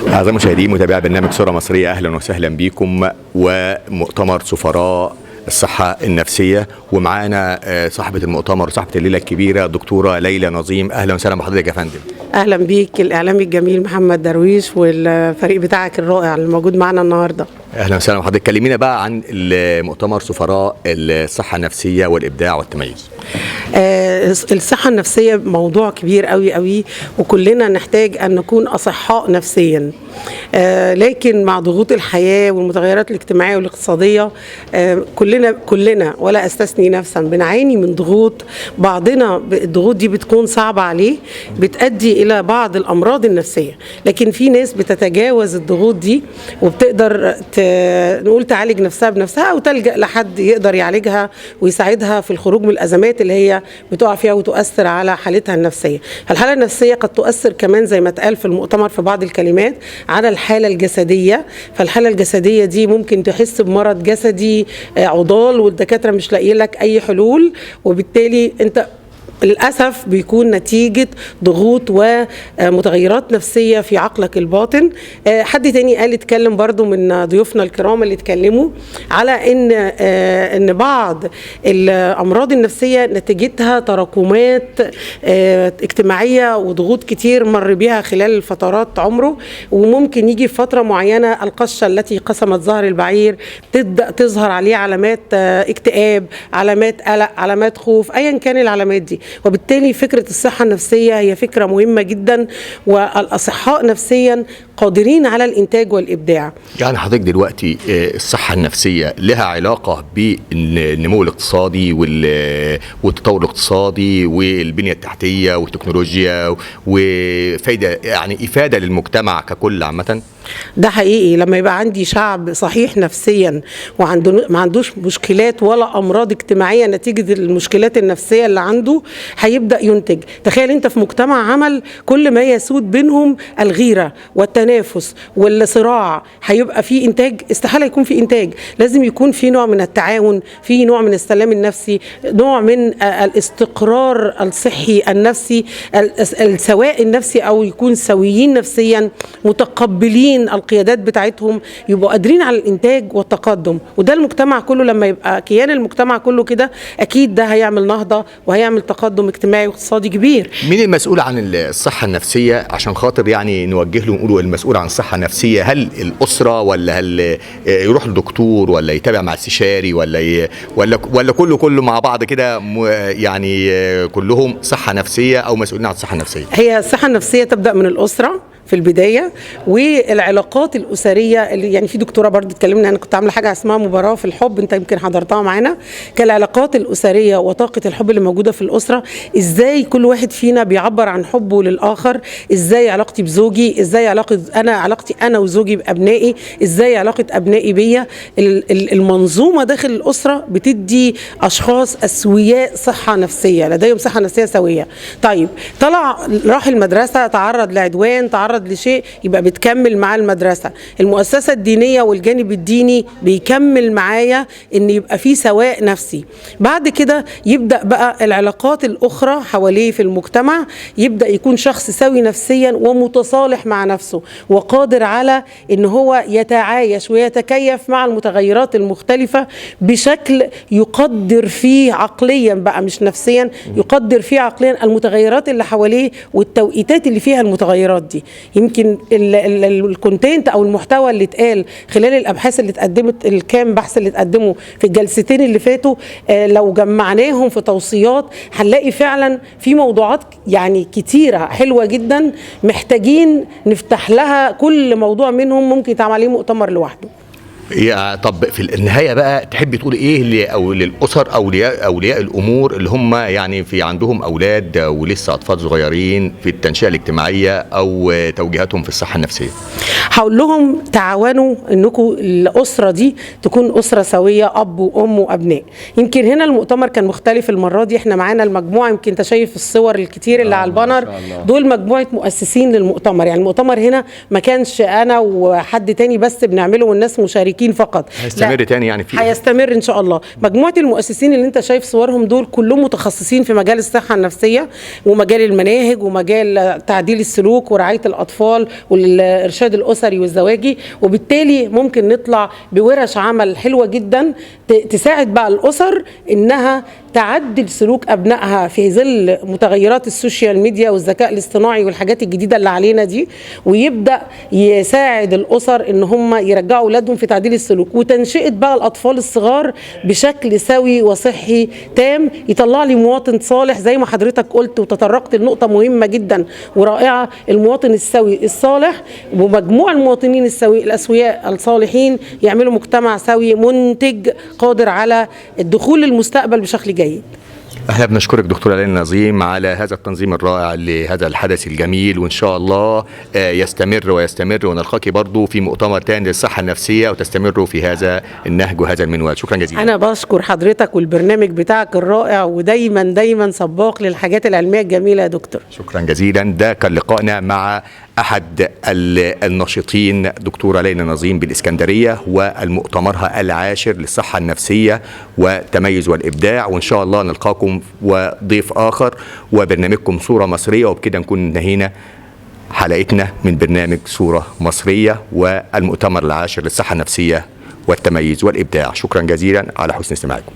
أعزائي المشاهدين متابعي برنامج صورة مصرية، أهلا وسهلا بكم ومؤتمر سفراء الصحة النفسية، ومعانا صاحبة المؤتمر وصاحبة الليلة الكبيرة دكتورة ليلى نظيم. أهلا وسهلا بحضرتك يا فندم. أهلا بيك الإعلامي الجميل محمد درويش والفريق بتاعك الرائع اللي موجود معنا النهاردة. أهلا وسهلا بحضرتك. كلمينا بقى عن مؤتمر سفراء الصحة النفسية والإبداع والتميز. الصحة النفسية موضوع كبير قوي قوي، وكلنا نحتاج أن نكون أصحاء نفسيا، لكن مع ضغوط الحياة والمتغيرات الاجتماعية والاقتصادية كلنا ولا أستثني نفسا بنعاني من ضغوط. بعضنا الضغوط دي بتكون صعبة عليه، بتؤدي إلى بعض الأمراض النفسية، لكن في ناس بتتجاوز الضغوط دي وبتقدر نقول تعالج نفسها بنفسها أو تلجأ لحد يقدر يعالجها ويساعدها في الخروج من الأزمات اللي هي بتقع فيها وتؤثر على حالتها النفسية. الحالة النفسية قد تؤثر كمان زي ما اتقال في المؤتمر في بعض الكلمات على الحالة الجسدية. فالحالة الجسدية دي ممكن تحس بمرض جسدي عضال والدكاترة مش لاقيين لك أي حلول، وبالتالي أنت للأسف بيكون نتيجة ضغوط ومتغيرات نفسية في عقلك الباطن. حد تاني قال اتكلم برضو من ضيوفنا الكرام اللي اتكلموا على ان بعض الأمراض النفسية نتيجتها تراكمات اجتماعية وضغوط كتير مر بها خلال فترات عمره، وممكن يجي في فترة معينة القشة التي قسمت ظهر البعير تبدأ تظهر عليه علامات اكتئاب، علامات قلق، علامات خوف، أيا كان العلامات دي. وبالتالي فكرة الصحة النفسية هي فكرة مهمة جدا، والأصحاء نفسيا قادرين على الإنتاج والإبداع. يعني حضرتك دلوقتي الصحة النفسية لها علاقة بالنمو الاقتصادي والتطور الاقتصادي والبنية التحتية والتكنولوجيا، وفايدة يعني إفادة للمجتمع ككل عامة؟ ده حقيقي. لما يبقى عندي شعب صحيح نفسيا ما عندوش مشكلات ولا أمراض اجتماعية نتيجة المشكلات النفسية اللي عنده، هيبدأ ينتج. تخيل انت في مجتمع عمل كل ما يسود بينهم الغيرة والتنافس والصراع، هيبقى في إنتاج؟ استحالة يكون في إنتاج. لازم يكون في نوع من التعاون، في نوع من السلام النفسي، نوع من الاستقرار الصحي النفسي، السواء النفسي، أو يكون سويين نفسيا، متقبلين القيادات بتاعتهم، يبقوا قادرين على الانتاج والتقدم. وده المجتمع كله لما يبقى كيان المجتمع كله كده، اكيد ده هيعمل نهضة وهيعمل تقدم اجتماعي واقتصادي كبير. مين المسؤول عن الصحة النفسية عشان خاطر يعني نوجه له ونقوله المسؤول عن الصحة النفسية؟ هل الأسرة ولا هل يروح لدكتور ولا يتابع مع استشاري ولا كله مع بعض كده؟ يعني كلهم صحة نفسية او مسؤولين عن الصحة النفسية؟ هي الصحة النفسية تبدأ من الأسرة في البداية، والعلاقات الأسرية اللي يعني في دكتورة برضو اتكلمنا، أنا كنت عاملة حاجة اسمها مباراة في الحب، أنت يمكن حضرتها معانا. كالعلاقات الأسرية وطاقة الحب اللي موجودة في الأسرة، إزاي كل واحد فينا بيعبر عن حبه للآخر، إزاي علاقتي بزوجي، إزاي علاقتي أنا وزوجي بأبنائي، إزاي علاقة أبنائي بيا. المنظومة داخل الأسرة بتدي أشخاص أسوياء صحة نفسية، لديهم صحة نفسية سوية. طيب راح المدرسة، تعرض لعدوان، تعرض لشيء، يبقى بتكمل مع المدرسة. المؤسسة الدينية والجانب الديني بيكمل معايا ان يبقى في سواء نفسي. بعد كده يبدأ بقى العلاقات الأخرى حواليه في المجتمع، يبدأ يكون شخص سوي نفسيا ومتصالح مع نفسه، وقادر على ان هو يتعايش ويتكيف مع المتغيرات المختلفة بشكل يقدر فيه عقليا بقى، مش نفسيا، يقدر فيه عقليا المتغيرات اللي حواليه والتوقيتات اللي فيها المتغيرات دي. يمكن الكونتنت او المحتوى اللي اتقال خلال الابحاث اللي اتقدمت، الكام بحث اللي اتقدموا في الجلستين اللي فاتوا، لو جمعناهم في توصيات هنلاقي فعلا في موضوعات يعني كتيرة حلوة جدا محتاجين نفتح لها. كل موضوع منهم ممكن يتعمل عليه مؤتمر لوحده. طب في النهاية بقى تحبي تقولي ايه او للأسر اولياء الامور اللي هم يعني في عندهم اولاد ولسه اطفال صغيرين في التنشئة الاجتماعية او توجيهاتهم في الصحة النفسية؟ هقول لهم تعاونوا انكم الاسره دي تكون اسره سويه، اب وام وابناء. يمكن هنا المؤتمر كان مختلف المره دي، احنا معانا المجموعه، يمكن انت شايف الصور الكتير اللي على البانر، دول مجموعه مؤسسين للمؤتمر. يعني المؤتمر هنا ما كانش انا وحد تاني بس بنعمله والناس مشاركين المشاركين فقط. هيستمر لا، تاني يعني هيستمر ان شاء الله. مجموعه المؤسسين اللي انت شايف صورهم دول كلهم متخصصين في مجال الصحه النفسيه ومجال المناهج ومجال تعديل السلوك ورعايه الاطفال والارشاد الاسري والزواجي، وبالتالي ممكن نطلع بورش عمل حلوه جدا تساعد بقى الاسر انها تعدل سلوك ابنائها في ظل متغيرات السوشيال ميديا والذكاء الاصطناعي والحاجات الجديده اللي علينا دي، ويبدا يساعد الاسر ان هم يرجعوا اولادهم في تعديل السلوك وتنشئه بقى الاطفال الصغار بشكل سوي وصحي تام، يطلع لي مواطن صالح زي ما حضرتك قلت وتطرقت لنقطه مهمه جدا ورائعه. المواطن السوي الصالح ومجموع المواطنين الاسوياء الصالحين يعملوا مجتمع سوي منتج قادر على الدخول للمستقبل بشكل جيد. احنا بنشكرك دكتورة ليلى نظيم على هذا التنظيم الرائع لهذا الحدث الجميل، وان شاء الله يستمر ويستمر، ونلقاك برضو في مؤتمر تاني للصحة النفسية وتستمروا في هذا النهج وهذا المنوال. شكرا جزيلا. انا بشكر حضرتك والبرنامج بتاعك الرائع ودايما دايما سباق للحاجات العلمية الجميلة يا دكتور. شكرا جزيلا. ده كان لقائنا مع أحد الناشطين دكتورة ليلى نظيم بالإسكندرية والمؤتمرها العاشر للصحة النفسية والتميز والإبداع، وإن شاء الله نلقاكم وضيف آخر وبرنامجكم صورة مصرية. وبكده نكون انتهينا حلقتنا من برنامج صورة مصرية والمؤتمر العاشر للصحة النفسية والتميز والإبداع. شكرا جزيلا على حسن استماعكم.